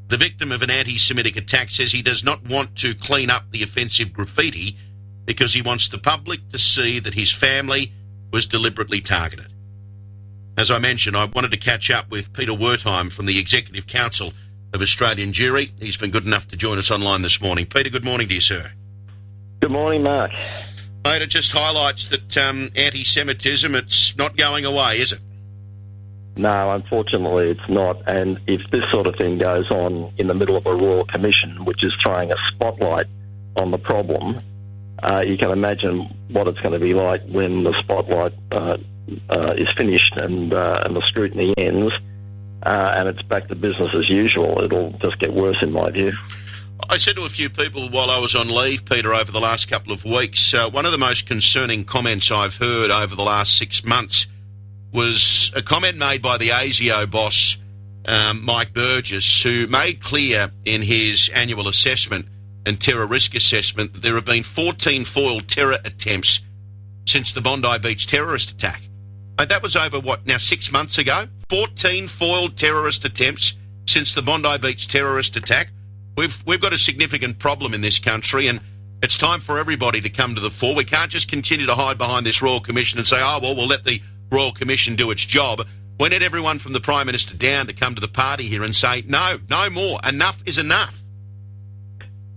the victim of an anti-Semitic attack, says he does not want to clean up the offensive graffiti because he wants the public to see that his family was deliberately targeted. As I mentioned, I wanted to catch up with Peter Wertheim from the Executive Council of Australian Jewry. He's been good enough to join us online this morning. Peter, good morning to you, sir. Good morning, Mark. Mate, it just highlights that anti-Semitism, it's not going away, is it? No, unfortunately it's not. And if this sort of thing goes on in the middle of a Royal Commission, which is throwing a spotlight on the problem, you can imagine what it's going to be like when the spotlight is finished and the scrutiny ends, and it's back to business as usual. It'll just get worse, in my view. I said to a few people while I was on leave, Peter, over the last couple of weeks, one of the most concerning comments I've heard over the last 6 months was a comment made by the ASIO boss, Mike Burgess, who made clear in his annual assessment and terror risk assessment that there have been 14 foiled terror attempts since the Bondi Beach terrorist attack. That was over, 6 months ago? 14 foiled terrorist attempts since the Bondi Beach terrorist attack. We've got a significant problem in this country, and it's time for everybody to come to the fore. We can't just continue to hide behind this Royal Commission and say, we'll let the Royal Commission do its job. We need everyone from the Prime Minister down to come to the party here and say, no more. Enough is enough.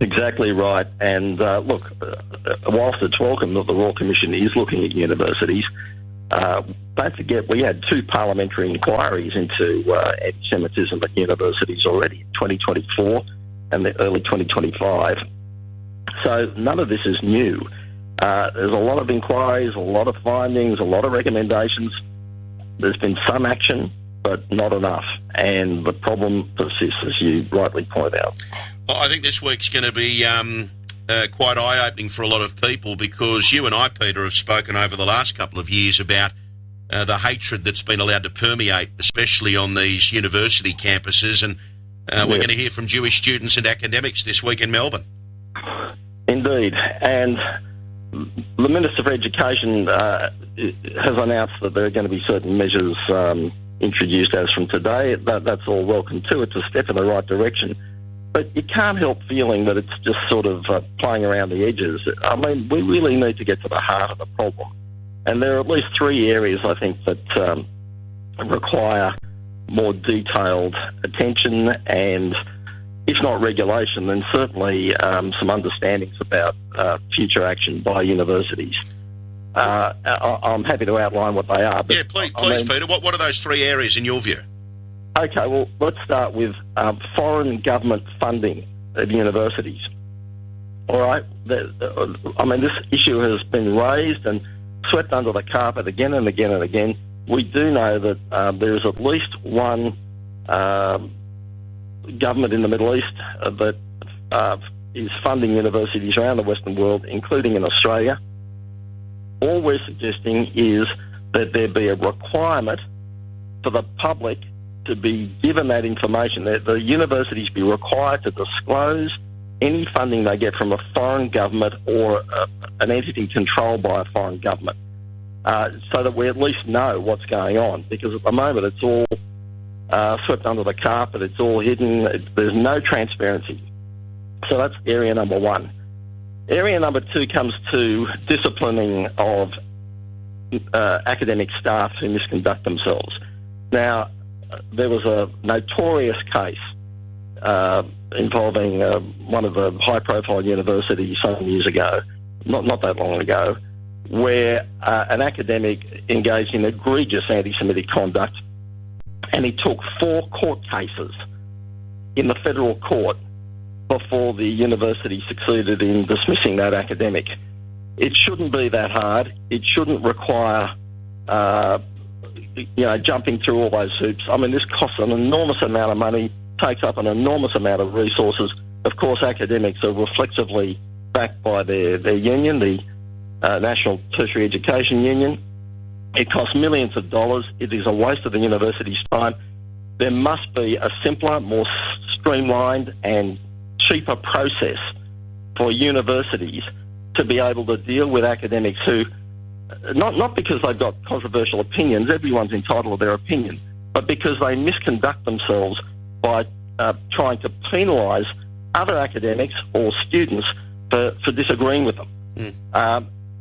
Exactly right. And look, whilst it's welcome that the Royal Commission is looking at universities, don't forget we had 2 parliamentary inquiries into anti-Semitism at universities already in 2024 and the early 2025. So none of this is new. There's a lot of inquiries, a lot of findings, a lot of recommendations. There's been some action, but not enough. And the problem persists, as you rightly point out. Well, I think this week's going to be quite eye-opening for a lot of people, because you and I, Peter, have spoken over the last couple of years about the hatred that's been allowed to permeate, especially on these university campuses. And we're going to hear from Jewish students and academics this week in Melbourne. Indeed. And the Minister for Education has announced that there are going to be certain measures introduced as from today. That's all welcome too. It's a step in the right direction. But you can't help feeling that it's just sort of playing around the edges. I mean, we really need to get to the heart of the problem. And there are at least 3 areas, I think, that require more detailed attention and, if not regulation, then certainly some understandings about future action by universities. I'm happy to outline what they are. But, yeah, please, Peter. What are those 3 areas in your view? Okay, well, let's start with foreign government funding of universities. All right? I mean, this issue has been raised and swept under the carpet again and again and again. We do know that there is at least one government in the Middle East that is funding universities around the Western world, including in Australia. All we're suggesting is that there be a requirement for the public to be given that information, that the universities be required to disclose any funding they get from a foreign government or an entity controlled by a foreign government, so that we at least know what's going on. Because at the moment it's all swept under the carpet, it's all hidden, there's no transparency. So that's area number 1. Area number 2 comes to disciplining of academic staff who misconduct themselves. Now, there was a notorious case involving one of the high-profile universities some years ago, not that long ago, where an academic engaged in egregious anti-Semitic conduct, and he took 4 court cases in the federal court before the university succeeded in dismissing that academic. It shouldn't be that hard. It shouldn't require jumping through all those hoops. I mean, this costs an enormous amount of money, takes up an enormous amount of resources. Of course, academics are reflexively backed by their union, the National Tertiary Education Union. It costs millions of dollars. It is a waste of the university's time. There must be a simpler, more streamlined and cheaper process for universities to be able to deal with academics who, not because they've got controversial opinions, everyone's entitled to their opinion, but because they misconduct themselves by trying to penalise other academics or students for disagreeing with them.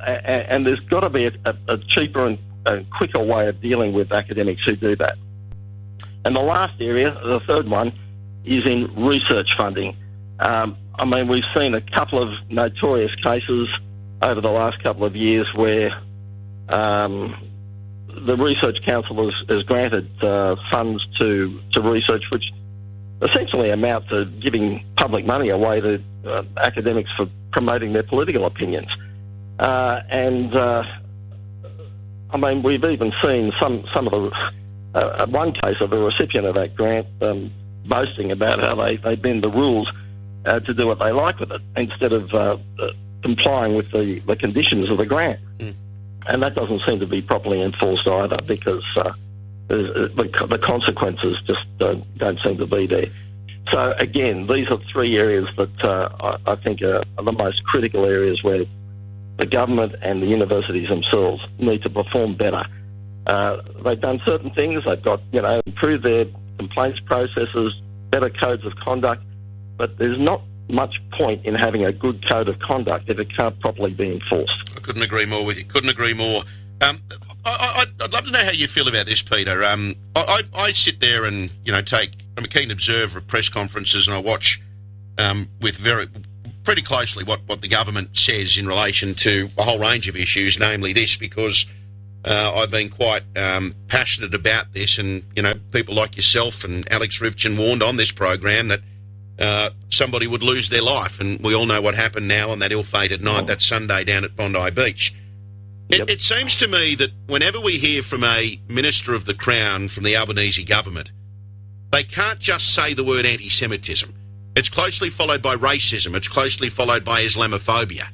And there's got to be a cheaper and quicker way of dealing with academics who do that. And the last area, the third one, is in research funding. I mean, we've seen a couple of notorious cases over the last couple of years where the Research Council has granted funds to research which essentially amount to giving public money away to academics for promoting their political opinions. I mean, we've even seen some of the one case of a recipient of that grant boasting about how they bend the rules to do what they like with it instead of complying with the conditions of the grant. And that doesn't seem to be properly enforced either, because the consequences just don't seem to be there. So again, these are three areas that I think are the most critical areas where the government and the universities themselves need to perform better. They've done certain things. They've got, improved their complaints processes, better codes of conduct, but there's not much point in having a good code of conduct if it can't properly be enforced. I couldn't agree more with you. Couldn't agree more. I'd love to know how you feel about this, Peter. I sit there and, I'm a keen observer of press conferences, and I watch pretty closely what the government says in relation to a whole range of issues, namely this, because I've been quite passionate about this, and, people like yourself and Alex Rivchin warned on this program that somebody would lose their life, and we all know what happened now on that ill-fated night, that Sunday down at Bondi Beach. Yep. It seems to me that whenever we hear from a Minister of the Crown from the Albanese government, they can't just say the word anti-Semitism. It's closely followed by racism. It's closely followed by Islamophobia.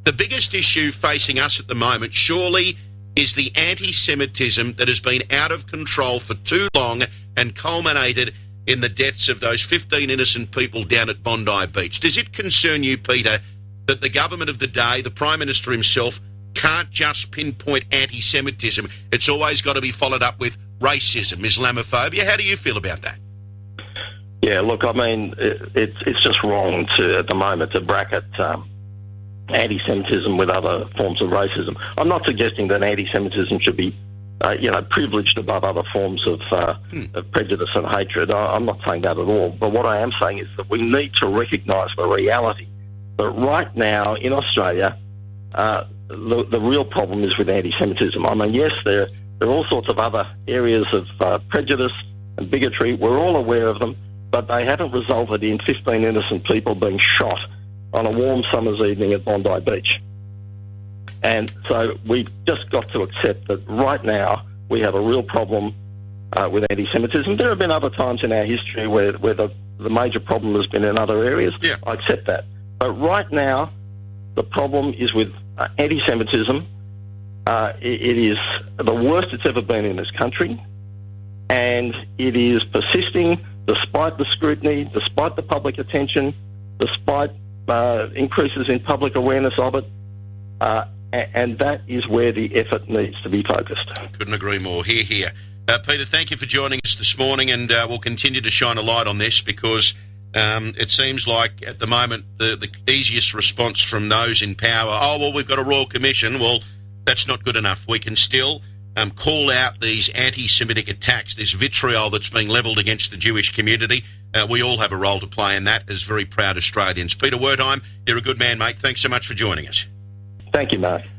The biggest issue facing us at the moment, surely, is the anti-Semitism that has been out of control for too long and culminated in the deaths of those 15 innocent people down at Bondi Beach. Does it concern you, Peter, that the government of the day, the Prime Minister himself, can't just pinpoint anti-Semitism? It's always got to be followed up with racism, Islamophobia. How do you feel about that? Yeah, look, I mean, it's just wrong at the moment to bracket anti-Semitism with other forms of racism. I'm not suggesting that anti-Semitism should be privileged above other forms of prejudice and hatred. I'm not saying that at all. But what I am saying is that we need to recognise the reality that right now in Australia, the real problem is with anti-Semitism. I mean, yes, there are all sorts of other areas of prejudice and bigotry. We're all aware of them, but they haven't resulted in 15 innocent people being shot on a warm summer's evening at Bondi Beach. And so we've just got to accept that right now we have a real problem with anti-Semitism. There have been other times in our history where the major problem has been in other areas. Yeah. I accept that. But right now, the problem is with anti-Semitism. It is the worst it's ever been in this country, and it is persisting despite the scrutiny, despite the public attention, despite increases in public awareness of it. And that is where the effort needs to be focused. Couldn't agree more. Hear, hear. Peter, thank you for joining us this morning, and we'll continue to shine a light on this, because it seems like at the moment the easiest response from those in power, we've got a Royal Commission. Well, that's not good enough. We can still call out these anti-Semitic attacks, this vitriol that's being levelled against the Jewish community. We all have a role to play in that as very proud Australians. Peter Wertheim, you're a good man, mate. Thanks so much for joining us. Thank you, Mark.